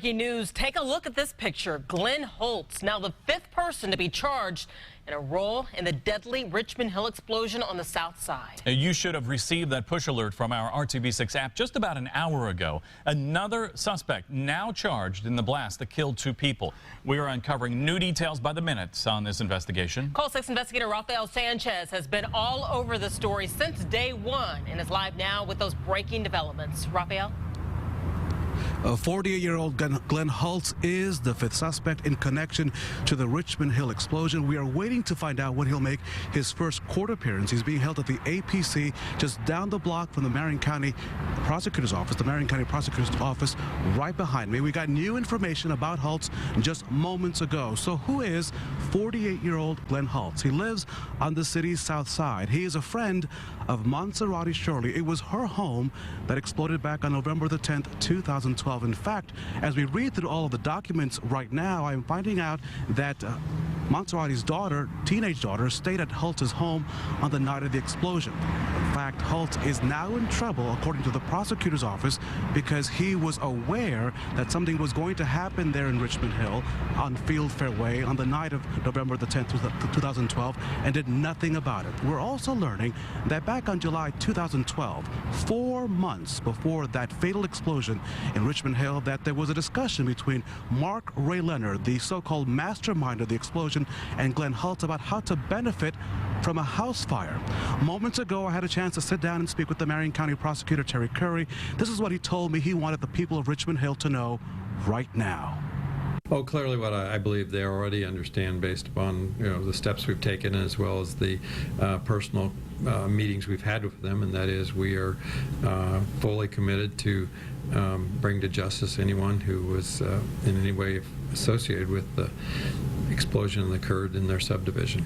Breaking news, take a look at this picture. Glenn Holtz, now the 5th person to be charged in a role in the deadly Richmond Hill explosion on the south side. You should have received that push alert from our RTV6 app just about an hour ago. Another suspect now charged in the blast that killed 2 people. We are uncovering new details by the minute on this investigation. Call 6 investigator Rafael Sanchez has been all over the story since day 1 and is live now with those breaking developments. Rafael? A 48-year-old Glenn Holtz is the 5th suspect in connection to the Richmond Hill explosion. We are waiting to find out when he'll make his first court appearance. He's being held at the APC just down the block from the Marion County Prosecutor's Office. The Marion County Prosecutor's Office right behind me. We got new information about Holtz just moments ago. So who is 48-year-old Glenn Holtz? He lives on the city's south side. He is a friend of Monserrate Shirley. It was her home that exploded back on November the 10th, 2012. In fact, as we read through all of the documents right now, I'm finding out that Monserate's daughter, teenage daughter, stayed at Holtz's home on the night of the explosion. In fact, Holtz is now in trouble, according to the prosecutor's office, because he was aware that something was going to happen there in Richmond Hill on Field Fairway on the night of November the 10th, 2012, and did nothing about it. We're also learning that back on July 2012, 4 months before that fatal explosion in Richmond Hill, that there was a discussion between Mark Ray Leonard, the so-called mastermind of the explosion, and Glenn Holtz about how to benefit from a house fire. Moments ago, I had a chance to sit down and speak with the Marion County Prosecutor, Terry Curry. This is what he told me he wanted the people of Richmond Hill to know right now. Oh, clearly what I believe they already understand based upon the steps we've taken as well as the personal meetings we've had with them, and that is we are fully committed to bring to justice anyone who was in any way associated with the explosion that occurred in their subdivision.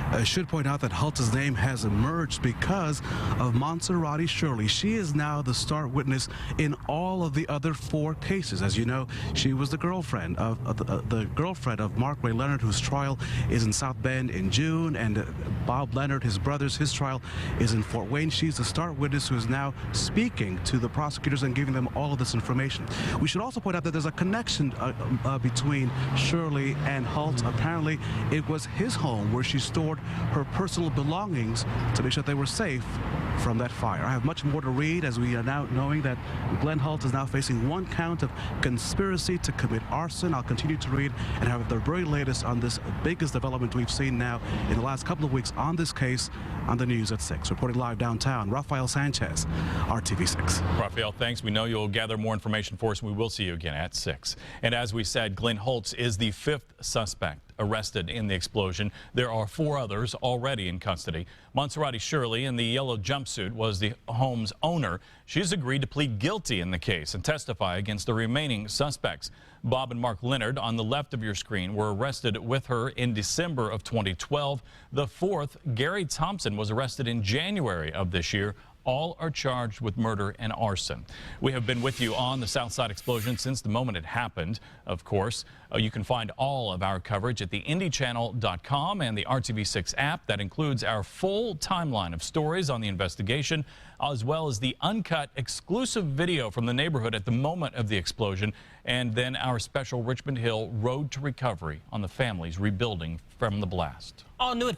I should point out that Holtz's name has emerged because of Monserrate Shirley. She is now the star witness in all of the other 4 cases. As you know, she was the girlfriend of Mark Ray Leonard, whose trial is in South Bend in June, and Bob Leonard, his brother's, his trial is in Fort Wayne. She's the star witness who is now speaking to the prosecutors and giving them all of this information. We should also point out that there's a connection between Shirley and Holtz. Apparently, it was his home where she stored her personal belongings to make sure that they were safe from that fire. I have much more to read, as we are now knowing that Glenn Holtz is now facing 1 count of conspiracy to commit arson. I'll continue to read and have the very latest on this biggest development we've seen now in the last couple of weeks on this case on the news at 6. Reporting live downtown, Rafael Sanchez, RTV6. Rafael, thanks. We know you'll gather more information for us, and we will see you again at 6. And as we said, Glenn Holtz is the 5th suspect arrested in the explosion. There are 4 others already in custody. Monserrate Shirley, in the yellow jumpsuit, was the home's owner. She's agreed to plead guilty in the case and testify against the remaining suspects. Bob and Mark Leonard, on the left of your screen, were arrested with her in December of 2012. The 4th, Gary Thompson, was arrested in January of this year. All are charged with murder and arson. We have been with you on the Southside explosion since the moment it happened, of course. You can find all of our coverage at theindychannel.com and the RTV6 app. That includes our full timeline of stories on the investigation, as well as the uncut exclusive video from the neighborhood at the moment of the explosion, and then our special Richmond Hill Road to Recovery on the families rebuilding from the blast. All new at